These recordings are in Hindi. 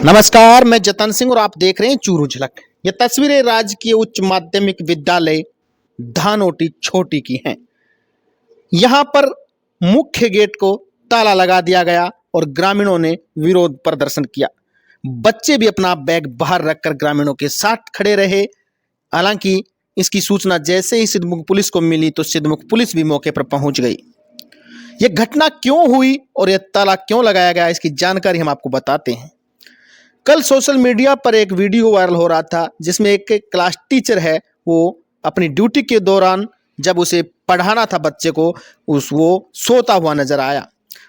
नमस्कार, मैं जतन सिंह और आप देख रहे हैं चूरू झलक। ये तस्वीरें राजकीय उच्च माध्यमिक विद्यालय धानोटी छोटी की हैं। यहाँ पर मुख्य गेट को ताला लगा दिया गया और ग्रामीणों ने विरोध प्रदर्शन किया। बच्चे भी अपना बैग बाहर रखकर ग्रामीणों के साथ खड़े रहे। हालांकि इसकी सूचना जैसे ही सिद्धमुख पुलिस को मिली तो सिद्धमुख पुलिस भी मौके पर पहुंच गई। यह घटना क्यों हुई और यह ताला क्यों लगाया गया, इसकी जानकारी हम आपको बताते हैं। कल सोशल मीडिया पर एक वीडियो वायरल हो रहा था जिसमें एक क्लास टीचर है, वो अपनी ड्यूटी के दौरान जब उसे पढ़ाना था बच्चे को, वो सोता हुआ नजर आया।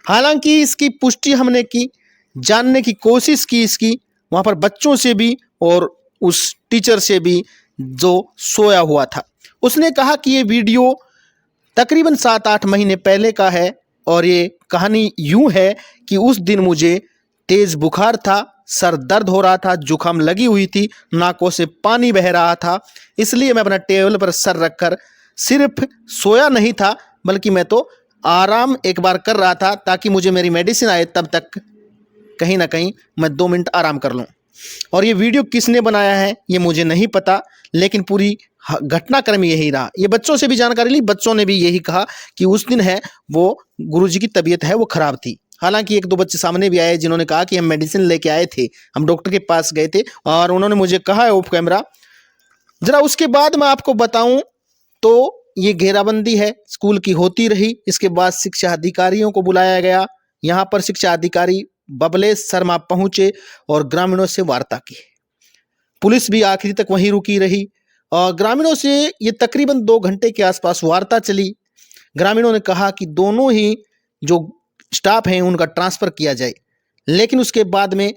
हालांकि इसकी पुष्टि हमने की, जानने की कोशिश की इसकी वहाँ पर बच्चों से भी और उस टीचर से भी जो सोया हुआ था। उसने कहा कि ये वीडियो तकरीबन 7-8 महीने पहले का है और ये कहानी यूँ है कि उस दिन मुझे तेज़ बुखार था, सर दर्द हो रहा था, जुकाम लगी हुई थी, नाकों से पानी बह रहा था, इसलिए मैं अपना टेबल पर सर रखकर सिर्फ सोया नहीं था बल्कि मैं तो आराम एक बार कर रहा था ताकि मुझे मेरी मेडिसिन आए तब तक कहीं ना कहीं मैं 2 मिनट आराम कर लूं। और ये वीडियो किसने बनाया है ये मुझे नहीं पता, लेकिन पूरी घटनाक्रम यही रहा। ये बच्चों से भी जानकारी ली, बच्चों ने भी यही कहा कि उस दिन है वो गुरुजी की तबीयत है वो खराब थी। हालांकि 1-2 बच्चे सामने भी आए जिन्होंने कहा कि हम मेडिसिन लेके आए थे, हम डॉक्टर के पास गए थे और उन्होंने मुझे कहा है ऑफ कैमरा। जरा उसके बाद मैं आपको बताऊं तो ये घेराबंदी है स्कूल की होती रही। इसके बाद शिक्षा अधिकारियों को बुलाया गया। यहाँ पर शिक्षा अधिकारी बबलेश शर्मा पहुंचे और ग्रामीणों से वार्ता की। पुलिस भी आखिरी तक वहीं रुकी रही और ग्रामीणों से ये तकरीबन 2 घंटे के आसपास वार्ता चली। ग्रामीणों ने कहा कि दोनों ही जो स्टाफ हैं उनका ट्रांसफ़र किया जाए, लेकिन उसके बाद में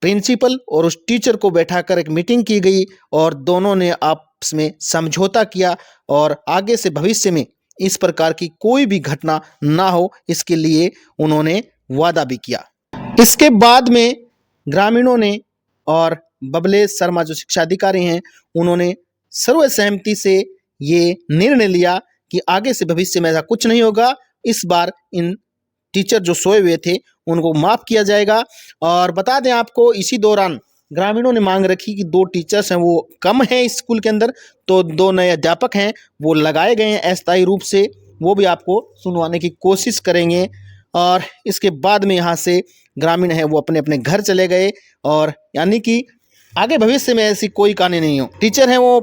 प्रिंसिपल और उस टीचर को बैठाकर एक मीटिंग की गई और दोनों ने आपस में समझौता किया और आगे से भविष्य में इस प्रकार की कोई भी घटना ना हो इसके लिए उन्होंने वादा भी किया। इसके बाद में ग्रामीणों ने और बबलेश शर्मा जो शिक्षा अधिकारी हैं उन्होंने सर्वसहमति से ये निर्णय लिया कि आगे से भविष्य में ऐसा कुछ नहीं होगा। इस बार इन टीचर जो सोए हुए थे उनको माफ़ किया जाएगा। और बता दें आपको, इसी दौरान ग्रामीणों ने मांग रखी कि 2 टीचर्स हैं वो कम हैं इस स्कूल के अंदर, तो 2 नए अध्यापक हैं वो लगाए गए हैं अस्थायी रूप से, वो भी आपको सुनवाने की कोशिश करेंगे। और इसके बाद में यहाँ से ग्रामीण है वो अपने अपने घर चले गए और यानी कि आगे भविष्य में ऐसी कोई कहानी नहीं हो। टीचर हैं वो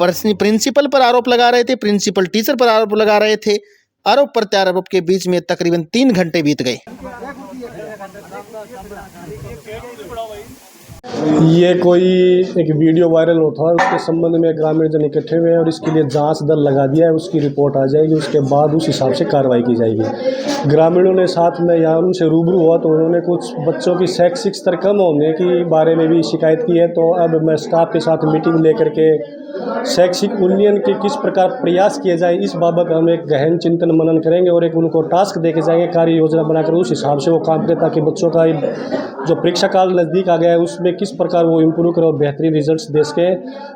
प्रिंसिपल पर आरोप लगा रहे थे, प्रिंसिपल टीचर पर आरोप लगा रहे थे। आरोप प्रत्यारोप के बीच में तकरीबन 3 घंटे बीत गए। ये कोई एक वीडियो वायरल होता है, उसके संबंध में ग्रामीण जन इकट्ठे हुए हैं और इसके लिए जांच दल लगा दिया है। उसकी रिपोर्ट आ जाएगी, उसके बाद उस हिसाब से कार्रवाई की जाएगी। ग्रामीणों ने साथ में यहाँ उनसे रूबरू हुआ तो उन्होंने कुछ बच्चों की शैक्षिक स्तर कम होने की बारे में भी शिकायत की है। तो अब मैं स्टाफ के साथ मीटिंग लेकर के शैक्षिक उन्नयन के किस प्रकार प्रयास किए जाए इस बाबत हम एक गहन चिंतन मनन करेंगे और एक उनको टास्क देके जाएंगे, कार्य योजना बनाकर उस हिसाब से वो काम करें ताकि बच्चों का जो परीक्षा काल नज़दीक आ गया है उसमें किस प्रकार वो इम्प्रूव करें और बेहतरीन रिजल्ट्स दे सके।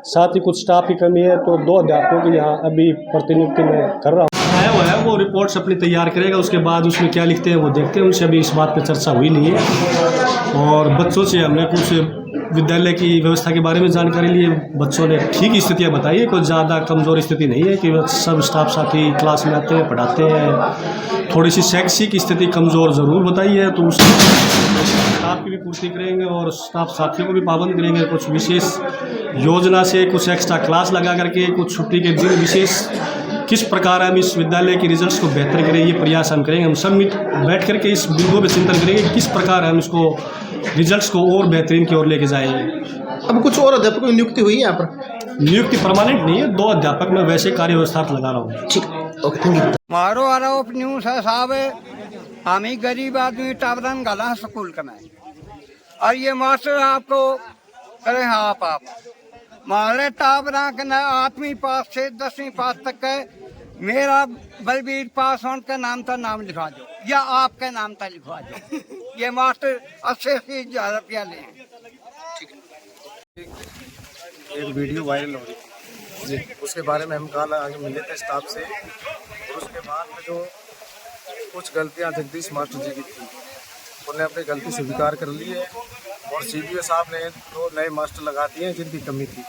साथ ही कुछ स्टाफ की कमी है तो 2 अध्यापकों की यहाँ अभी प्रतिनियुक्ति में कर रहा हूँ। आया हुआ है वो रिपोर्ट्स अपनी तैयार करेगा, उसके बाद उसमें क्या लिखते हैं वो देखते हैं। उनसे अभी इस बात पर चर्चा हुई नहीं है और बच्चों से हमने कुछ विद्यालय की व्यवस्था के बारे में जानकारी ली है। बच्चों ने ठीक स्थितियाँ बताई है, कोई ज़्यादा कमज़ोर स्थिति नहीं है कि सब स्टाफ साथी क्लास में आते हैं पढ़ाते हैं। थोड़ी सी शैक्षिक स्थिति कमज़ोर ज़रूर बताई है तो उस स्टाफ की भी पूर्ति करेंगे और स्टाफ साथियों को भी पाबंद करेंगे। कुछ विशेष योजना से कुछ एक्स्ट्रा क्लास लगा करके कुछ छुट्टी के दिन विशेष किस प्रकार हम इस विद्यालय के रिजल्ट्स को बेहतर करें ये प्रयास हम करेंगे। हम सब बैठ करके इस बिंदु पर चिंतन करेंगे किस प्रकार हम इसको रिजल्ट्स को और बेहतरीन की ओर लेके जाएंगे। अब कुछ और अध्यापकों की नियुक्ति हुई है यहाँ पर? नियुक्ति परमानेंट नहीं है, 2 अध्यापक मैं वैसे कार्य व्यवस्था लगा रहा हूँ। ठीक, ओके, थैंक यू। मारो आरोप न्यूज है साहब, हम ही गरीब आदमी टावरन गला स्कूल का मैं और ये मास्टर आपको करे हाँ आप मारे टावरा के न 8वीं पास से 10वीं पास तक है। मेरा बलबीर पासवान का नाम था, नाम लिखवा दो या आपका नाम था लिखवा दो। ये मास्टर 80,000 रुपया ले। एक वीडियो वायरल हो रही थी, उसके बारे में हम कल आगे मिले थे स्टाफ से और उसके बाद में जो कुछ गलतियां जगदीश मास्टर जी की थी उन्होंने अपनी गलती स्वीकार कर ली है और CBO साहब ने 2 नए मास्टर लगा दिए जिनकी कमी थी।